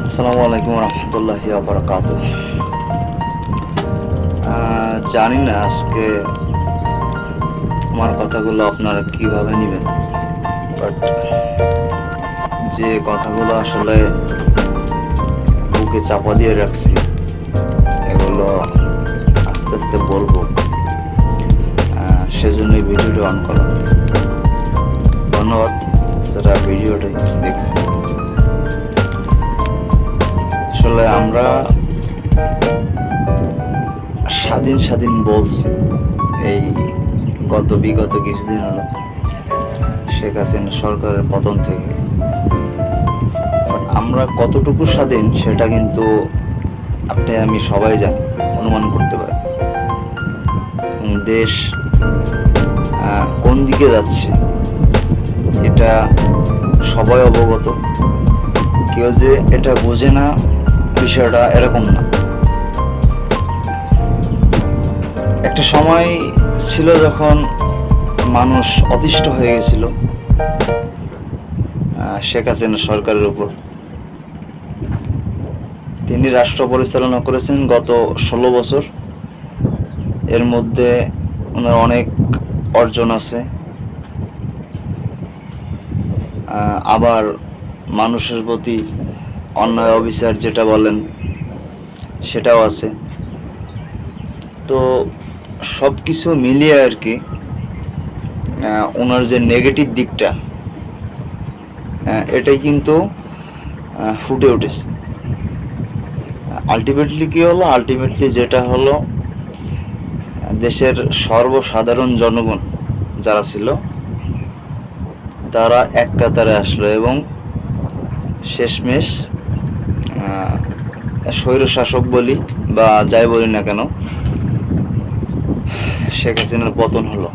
আসসালামু আলাইকুম রহমতুল্লাহি বারাকাতু। জানি না আজকে আমার কথাগুলো আপনারা কিভাবে নেবেন, বাট যে কথাগুলো আসলে বুকে চাপা দিয়ে রাখছি এগুলো আস্তে আস্তে বলবো, সেজন্যই ভিডিওটি অন করা। ধন্যবাদ যারা ভিডিওটি দেখছেন। আসলে আমরা স্বাধীন স্বাধীন বলছি এই বিগত কিছুদিন হলো শেখ হাসিনা সরকারের পতন থেকে। আমরা কতটুকু স্বাধীন সেটা কিন্তু আপনি আমি সবাই জানি, অনুমান করতে পারি। দেশ কোন দিকে যাচ্ছে এটা সবাই অবগত। কেউ যে এটা বোঝে না বিষয়টা এরকম না। একটা সময় ছিল যখন মানুষ অতিষ্ঠ হয়ে গেছিল শেখ হাসিনা সরকারের উপর। তিনি রাষ্ট্র পরিচালনা করেছেন গত 16 বছর। এর মধ্যে ওনার অনেক অর্জন আছে, আবার মানুষের প্রতি অন্যায় অবিচার যেটা বলেন সেটাও আছে। তো সব কিছু মিলিয়ে আর কি ওনার যে নেগেটিভ দিকটা এটাই কিন্তু ফুটে উঠেছে। আলটিমেটলি কি হলো? আলটিমেটলি যেটা হলো, দেশের সর্বসাধারণ জনগণ যারা ছিল তারা এক কাতারে আসলো এবং শেষমেশ স্বৈরশাসক বলি বা যাই বলি না কেন, শেখ হাসিনার পতন হলো।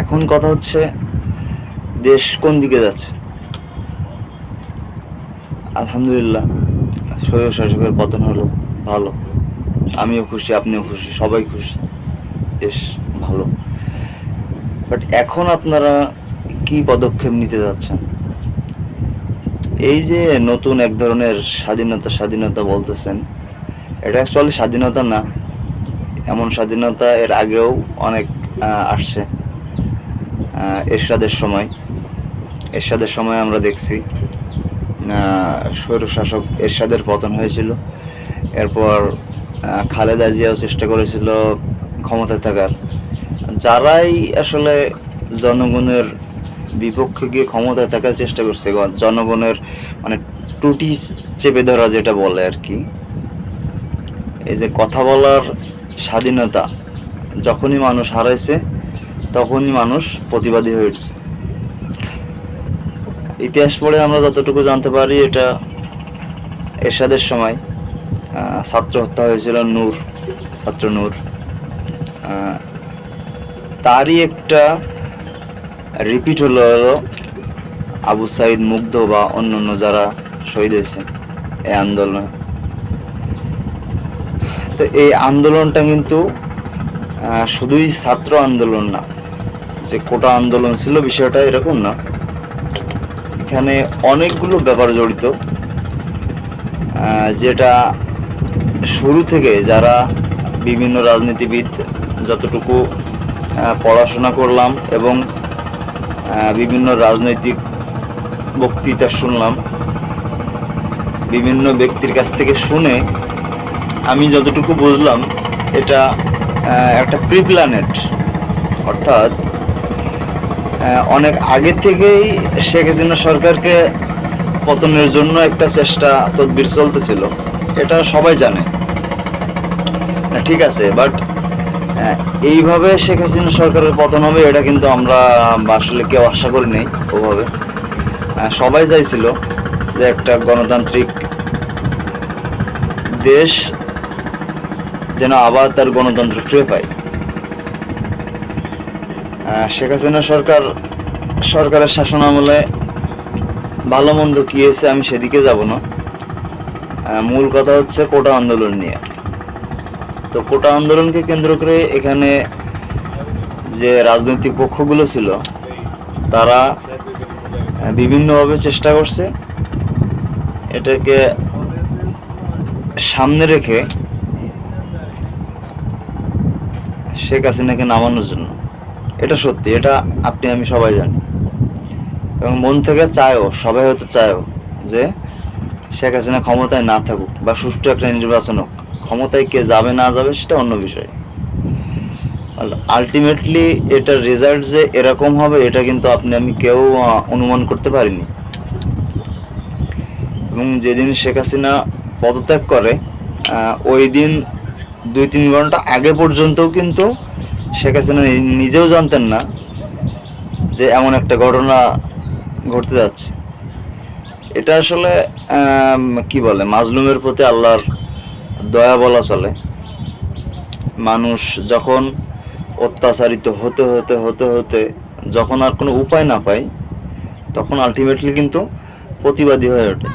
এখন কথা হচ্ছে দেশ কোন দিকে যাচ্ছে। আলহামদুলিল্লাহ, স্বৈরশাসকের পতন হলো, ভালো। আমিও খুশি, আপনিও খুশি, সবাই খুশি, বেশ ভালো। বাট এখন আপনারা কি পদক্ষেপ নিতে যাচ্ছেন? এই যে নতুন এক ধরনের স্বাধীনতা বলতেছেন, এটা অ্যাকচুয়ালি স্বাধীনতা না। এমন স্বাধীনতা এর আগেও অনেক আসছে। এরশাদের সময় আমরা দেখছি স্বৈরশাসক এরশাদের পতন হয়েছিল। এরপর খালেদা জিয়াও চেষ্টা করেছিল ক্ষমতায় থাকার। যারাই আসলে জনগণের বিপক্ষে গিয়ে ক্ষমতায় থাকার চেষ্টা করছে, জনগণের মানে টুটি চেপে ধরা যেটা বলে আর কি, এই যে কথা বলার স্বাধীনতা যখনই মানুষ হারাইছে তখনই মানুষ প্রতিবাদী হয়ে উঠছে। ইতিহাস পড়ে আমরা যতটুকু জানতে পারি, এটা এরশাদের সময় ছাত্র হত্যা হয়েছিল, ছাত্র নূর। তারই একটা রিপিট হলো আবু সাইদ মুগ্ধ বা অন্যান্য যারা শহীদ হয়েছে এই আন্দোলনে। তো এই আন্দোলনটা কিন্তু শুধুই ছাত্র আন্দোলন না, যে কোটা আন্দোলন ছিল বিষয়টা এরকম না। এখানে অনেকগুলো ব্যাপার জড়িত, যেটা শুরু থেকে যারা বিভিন্ন রাজনীতিবিদ যতটুকু পড়াশোনা করলাম এবং বিভিন্ন রাজনৈতিক বক্তৃতা শুনলাম, বিভিন্ন ব্যক্তির কাছ থেকে শুনে আমি যতটুকু বুঝলাম, এটা একটা প্রিপ্ল্যানেড, অর্থাৎ অনেক আগে থেকেই শেখ হাসিনা সরকারকে পতনের জন্য একটা চেষ্টা তদবির চলতেছিল। এটা সবাই জানে, ঠিক আছে। বাট এইভাবে শেখ হাসিনা সরকারের পতন হবে এটা কিন্তু আমরা আসলে কেউ আশা করি নাই ওভাবে। সবাই চাইছিল যে একটা গণতান্ত্রিক দেশ যেন আবার তার গণতন্ত্র ফিরে পায়। শেখ হাসিনা সরকারের শাসন আমলে ভালো মন্দ কি হয়েছে আমি সেদিকে যাব না। মূল কথা হচ্ছে কোটা আন্দোলন নিয়ে। তো কোটা আন্দোলনকে কেন্দ্র করে এখানে যে রাজনৈতিক পক্ষগুলো ছিল তারা বিভিন্নভাবে চেষ্টা করছে এটাকে সামনে রেখে শেখ হাসিনাকে নামানোর জন্য। এটা সত্যি, এটা আপনি আমি সবাই জানি এবং মন থেকে চায়ও, সবাই হয়তো চায়ও যে শেখ হাসিনা ক্ষমতায় না থাকুক বা সুষ্ঠু একটা নির্বাচন হোক। ক্ষমতায় কে যাবে না যাবে সেটা অন্য বিষয়। আলটিমেটলি এটার রেজাল্ট যে এরকম হবে এটা কিন্তু আপনি আমি কেউ অনুমান করতে পারিনি। এবং যেদিন শেখ হাসিনা পদত্যাগ করে ওই দিন 2-3 ঘন্টা আগে পর্যন্তও কিন্তু শেখ হাসিনা নিজেও জানতেন না যে এমন একটা ঘটনা ঘটতে যাচ্ছে। এটা আসলে কি বলে, মাজলুমের প্রতি আল্লাহর দয়া বলা চলে। মানুষ যখন অত্যাচারিত হতে হতে হতে হতে যখন আর কোনো উপায় না পায়, তখন আলটিমেটলি কিন্তু প্রতিবাদী হয়ে ওঠে।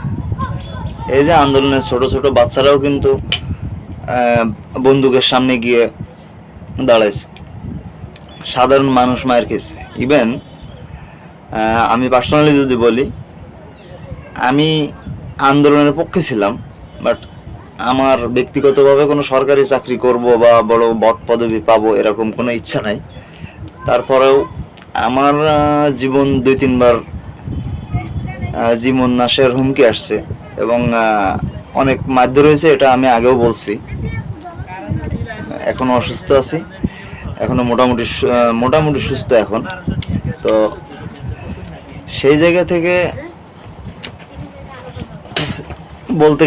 এই যে আন্দোলনের ছোট ছোট বাচ্চারাও কিন্তু বন্দুকের সামনে গিয়ে দাঁড়াইছে, সাধারণ মানুষ মায়ের খেয়েছে। ইভেন আমি পার্সোনালি যদি বলি, আমি আন্দোলনের পক্ষে ছিলাম, বাট আমার ব্যক্তিগতভাবে কোনো সরকারি চাকরি করব বা বড় পদ পদবি পাবো এরকম কোনো ইচ্ছা নাই। তারপরেও আমার জীবন 2-3 বার জীবন নাশের হুমকি আসছে এবং অনেক মারধর হয়েছে, এটা আমি আগেও বলছি। এখনো অসুস্থ আছি, এখনো মোটামুটি সুস্থ এখন। তো সেই জায়গা থেকে বলতে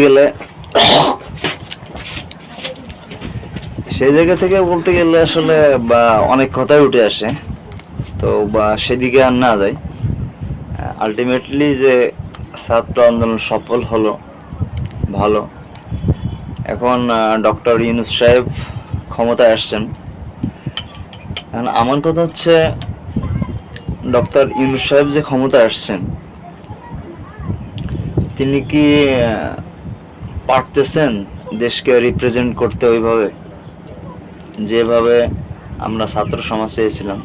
গেলে আসলে বা অনেক কথাই উঠে আসে, তো বা সেদিকে আর না যাই। আলটিমেটলি যে ছাত্র আন্দোলন সফল হলো, ভালো। এখন ডক্টর ইউনূস সাহেব ক্ষমতায় আসছেন। এখন আমার কথা হচ্ছে, ডক্টর ইউনূস সাহেব যে ক্ষমতায় আসছেন, তিনি কি পারতেছেন দেশকে রিপ্রেজেন্ট করতে ওইভাবে যেভাবে আমরা ছাত্র সমাজ চেয়েছিলাম?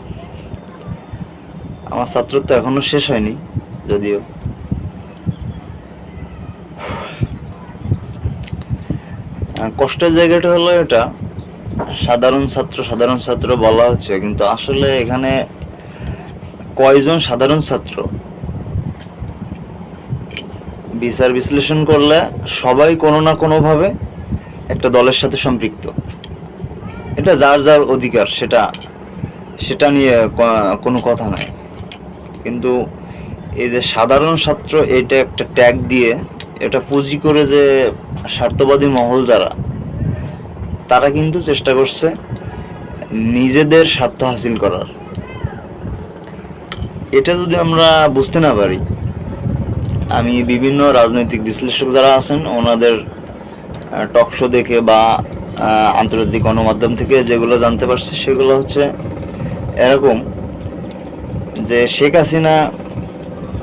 আমার ছাত্রত্ব এখনো শেষ হয়নি যদিও। কষ্টের জায়গাটা হলো এটা, সাধারণ ছাত্র বলা হচ্ছে, কিন্তু আসলে এখানে কয়জন সাধারণ ছাত্র? বিচার বিশ্লেষণ করলে সবাই কোনো না কোনো ভাবে একটা দলের সাথে সম্পৃক্ত। এটা যার যার অধিকার, সেটা নিয়ে কোনো কথা নাই। কিন্তু এই যে সাধারণ ছাত্র, এটা একটা ট্যাগ দিয়ে এটা পুঁজি করে যে স্বার্থবাদী মহল যারা, তারা কিন্তু চেষ্টা করছে নিজেদের স্বার্থ হাসিল করার। এটা যদি আমরা বুঝতে না পারি, আমি বিভিন্ন রাজনৈতিক বিশ্লেষক যারা আছেন ওনাদের টক শো দেখে বা আন্তর্জাতিক গণমাধ্যম থেকে যেগুলো জানতে পারছি, সেগুলো হচ্ছে এরকম যে শেখ হাসিনা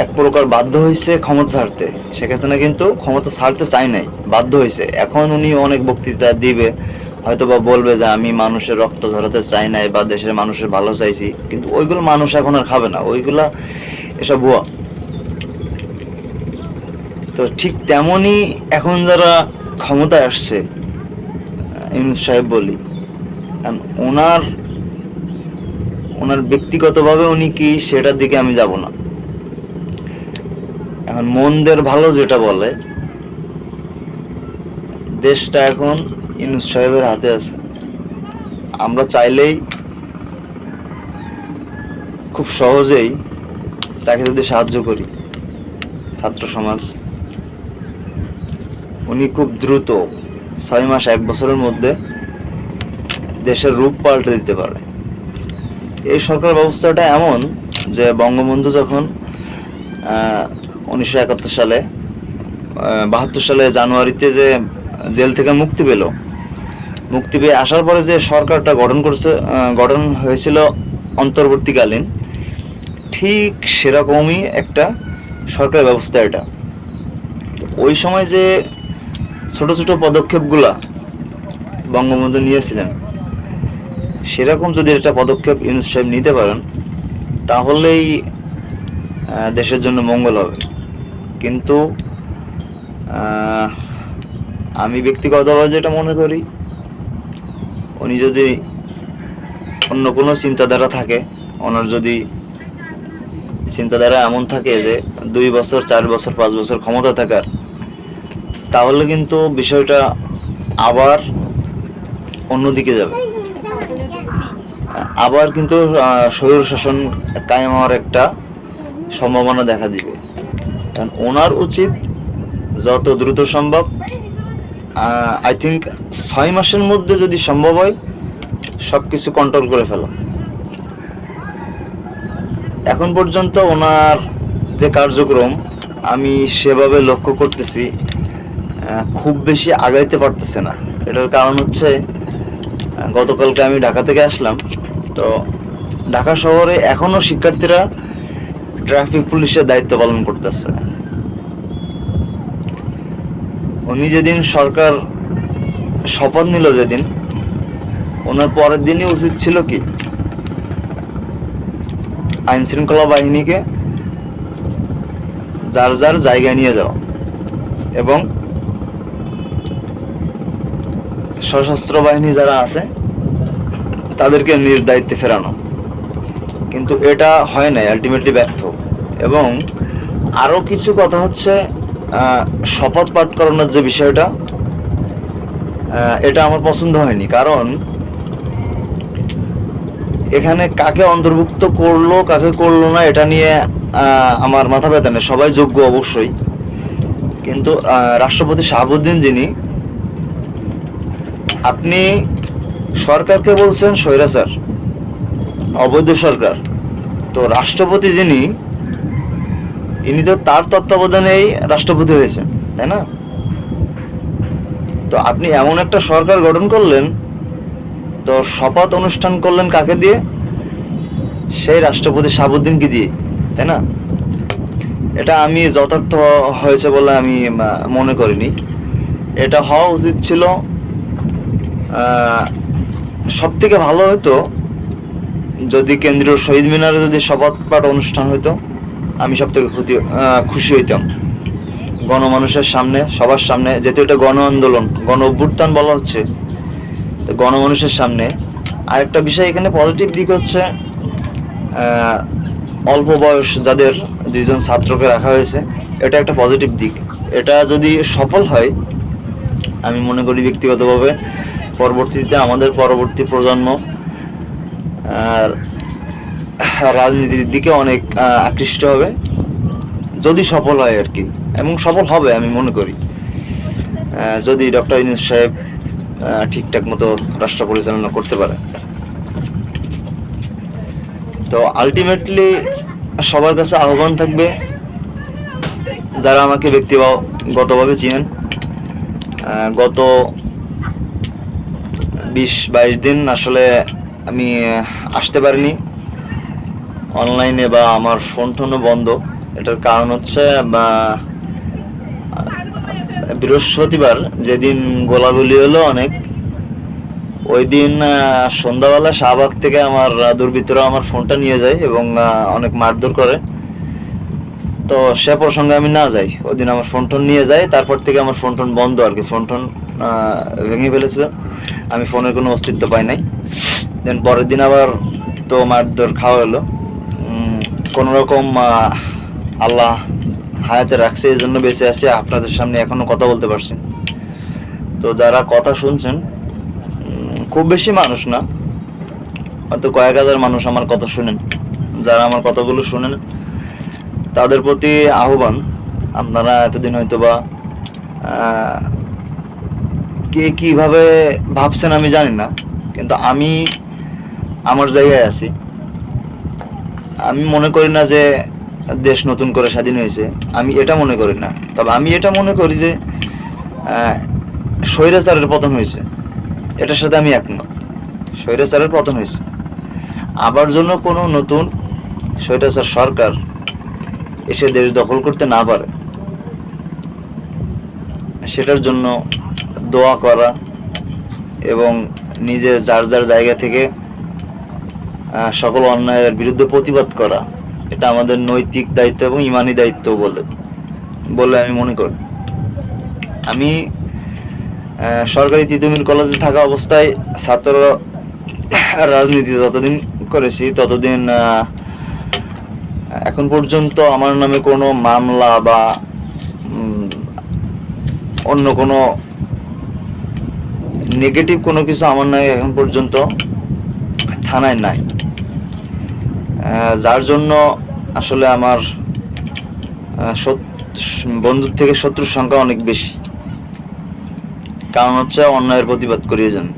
এক প্রকার বাধ্য হয়েছে ক্ষমতা ছাড়তে। শেখ হাসিনা কিন্তু ক্ষমতা ছাড়তে চায় নাই, বাধ্য হয়েছে। এখন উনি অনেক বক্তৃতা দিবে, হয়তো বা বলবে যে আমি মানুষের রক্ত ঝরাতে চাই নাই বা দেশের মানুষের ভালো চাইছি, কিন্তু ওইগুলো মানুষ এখন আর খাবে না, ওইগুলা এসব ভুয়া। তো ঠিক তেমনই এখন যারা ক্ষমতায় আসছে, ইউনূস সাহেব বলি, ওনার ব্যক্তিগতভাবে উনি কি সেটার দিকে আমি যাব না। এখন মনদের ভালো যেটা বলে, দেশটা এখন ইউনূস সাহেবের হাতে আছে। আমরা চাইলেই খুব সহজেই তাকে যদি সাহায্য করি, ছাত্র সমাজ, উনি খুব দ্রুত 6 মাস 1 বছরের মধ্যে দেশের রূপ পাল্টে দিতে পারে। এই সরকার ব্যবস্থাটা এমন যে বঙ্গবন্ধু যখন 1971 সালে 72 সালে জানুয়ারিতে যে জেল থেকে মুক্তি পেয়ে আসার পরে যে সরকারটা গঠন হয়েছিল অন্তর্বর্তীকালীন, ঠিক সেরকমই একটা সরকার ব্যবস্থা এটা। ওই সময় যে ছোট ছোট পদক্ষেপগুলা বঙ্গবন্ধু নিয়েছিলেন, সেরকম যদি একটা পদক্ষেপ ইউনূস সাহেব নিতে পারেন, তাহলেই দেশের জন্য মঙ্গল হবে। কিন্তু আহ, আমি ব্যক্তিগতভাবে যেটা মনে করি, উনি যদি অন্য কোনো চিন্তাধারা থাকে, ওনার যদি চিন্তাধারা এমন থাকে যে 2 বছর 4 বছর 5 বছর ক্ষমতা থাকার, তাহলে কিন্তু বিষয়টা আবার অন্যদিকে যাবে। আবার কিন্তু স্বৈর শাসন কায়েম হওয়ার একটা সম্ভাবনা দেখা দিবে। কারণ ওনার উচিত যত দ্রুত সম্ভব, আই থিঙ্ক 6 মাসের মধ্যে যদি সম্ভব হয়, সব কিছু কন্ট্রোল করে ফেলা। এখন পর্যন্ত ওনার যে কার্যক্রম আমি সেভাবে লক্ষ্য করতেছি, খুব বেশি আগাইতে পারতেছে না। এটার কারণ হচ্ছে, গতকালকে আমি ঢাকা থেকে আসলাম, তো ঢাকা শহরে এখনো শিক্ষার্থীরা ট্রাফিক পুলিশের দায়িত্ব পালন করতেছে। উনি যেদিন সরকার শপথ নিল, যেদিন ওনার পরের দিনই উচিত ছিল কি আইন শৃঙ্খলা বাহিনীকে যার যার জায়গায় নিয়ে যাওয়া এবং সশস্ত্র বাহিনী যারা আছে তাদেরকে নিজ দায়িত্বে ফেরানো। কিন্তু এটা হয় নাই, আলটিমেটলি ব্যর্থ। এবং আরও কিছু কথা হচ্ছে, শপথ পাঠ করানোর যে বিষয়টা, এটা আমার পছন্দ হয়নি। কারণ এখানে কাকে অন্তর্ভুক্ত করলো কাকে করলো না এটা নিয়ে আমার মাথা ব্যথা নেই, সবাই যোগ্য অবশ্যই। কিন্তু রাষ্ট্রপতি শাহাবুদ্দিন যিনি, আপনি সরকারকে বলছেন স্বৈরাচার, অবৈধ সরকার, তো রাষ্ট্রপতি যিনি, ইনি তো তার তত্ত্বাবধানেই রাষ্ট্রপতি হয়েছেন, তাই না? তো আপনি এমন একটা সরকার গঠন করলেন, তো শপথ অনুষ্ঠান করলেন কাকে দিয়ে? সেই রাষ্ট্রপতি শাহাবুদ্দিনকে দিয়ে, তাই না? এটা আমি যথার্থ হয়েছে বলে আমি মনে করিনি। এটা হওয়া উচিত ছিল, সব থেকে ভালো হতো যদি কেন্দ্রীয় শহীদ মিনারে যদি শপথ পাঠ অনুষ্ঠান হইতো, আমি সব থেকে খুশি হইতাম। গণমানুষের সামনে, সবার সামনে, যেহেতু এটা গণ আন্দোলন, গণ অভ্যুত্থান বলা হচ্ছে, তো গণমানুষের সামনে। আরেকটা বিষয় এখানে পজিটিভ দিক হচ্ছে, অল্প বয়স যাদের 2জন ছাত্রকে রাখা হয়েছে, এটা একটা পজিটিভ দিক। এটা যদি সফল হয়, আমি মনে করি ব্যক্তিগতভাবে পরবর্তীতে আমাদের পরবর্তী প্রজন্ম আর রাজনীতির দিকে অনেক আকৃষ্ট হবে, যদি সফল হয় আর কি। এবং সফল হবে আমি মনে করি, যদি ডক্টর ইউনূস সাহেব ঠিকঠাক মতো রাষ্ট্র পরিচালনা করতে পারে। তো আলটিমেটলি সবার কাছে আহ্বান থাকবে, যারা আমাকে ব্যক্তিগতভাবে চিনেন, গত 20-22 দিন আসলে আমি আসতে পারিনি অনলাইনে, বা আমার ফোন টোনও বন্ধ। এটার কারণ হচ্ছে, বৃহস্পতিবার যেদিন গোলাগুলি হলো অনেক, ওই দিন সন্ধ্যাবেলা শাহবাগ থেকে আমার দুর্বৃত্তরা আমার ফোনটা নিয়ে যায় এবং অনেক মারধর করে। তো সে প্রসঙ্গে আমি না যাই, ওই দিন আমার ফোন টোন নিয়ে যায়। তারপর থেকে আমার ফোন টোন বন্ধ আর কি, ফোন টোন ভেঙে ফেলেছিল, আমি ফোনের কোনো অস্তিত্ব পাই নাই। দেন পরের দিন আবার তো মারধর খাওয়া হলো। কোনো রকম আল্লাহ হায়াতে রাখছে, এই জন্য বেঁচে আছি, আপনাদের সামনে এখনো কথা বলতে পারছি। তো যারা কথা শুনছেন, খুব বেশি মানুষ না, হয়তো কয়েক হাজার মানুষ আমার কথা শুনেন, যারা আমার কথাগুলো শুনেন তাদের প্রতি আহ্বান, আপনারা এতদিন হয়তো বা কে কিভাবে ভাবছেন আমি জানি না, কিন্তু আমি আমার জায়গায় আছি। আমি মনে করি না যে দেশ নতুন করে স্বাধীন হয়েছে, আমি এটা মনে করি না। তবে আমি এটা মনে করি যে স্বৈরাচারের পতন হয়েছে, এটার সাথে আমি একমত। স্বৈরাচারের পতন হয়েছে, আবার জন্য কোনো নতুন স্বৈরাচার সরকার এসে দেশ দখল করতে না পারে, সেটার জন্য দোয়া করা এবং নিজে যার যার জায়গা থেকে সকল অন্যায়ের বিরুদ্ধে প্রতিবাদ করা, এটা আমাদের নৈতিক দায়িত্ব এবং ইমানি দায়িত্ব বলে আমি মনে করি। আমি সরকারি তিতুমির কলেজে থাকা অবস্থায় ছাত্র রাজনীতি যতদিন করেছি ততদিন এখন পর্যন্ত আমার নামে কোনো মামলা বা অন্য কোনো নেগেটিভ কোনো কিছু আমার নামে এখন পর্যন্ত থানায় নাই, যার জন্য আসলে আমার বন্ধুর থেকে শত্রুর সংখ্যা অনেক বেশি। কারণ হচ্ছে অন্যায়ের প্রতিবাদ করিয়ে যান।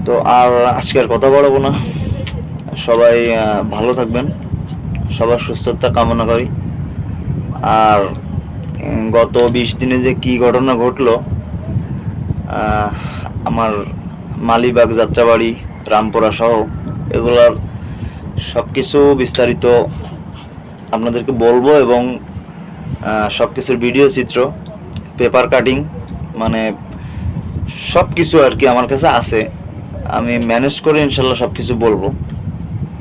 তো আর আজকে আর কথা বলবো না, সবাই ভালো থাকবেন, সবার সুস্থতা কামনা করি। আর গত 20 দিনে যে কি ঘটনা ঘটলো, আমার মালিবাগ, যাত্রাবাড়ি, রামপুরা সহ এগুলার সব কিছু বিস্তারিত আপনাদেরকে বলবো, এবং সব কিছুর ভিডিও চিত্র, পেপার কাটিং, মানে সব কিছু আর কি আমার কাছে আছে। আমি ম্যানেজ করে ইনশাল্লাহ সব কিছু বলবো।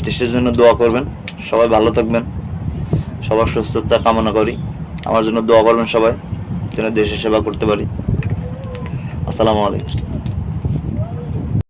দেশের জন্য দোয়া করবেন, সবাই ভালো থাকবেন, সবার সুস্থতা কামনা করি। আমার জন্য দোয়া করবেন সবাই, যেন দেশের সেবা করতে পারি। আসসালামু আলাইকুম।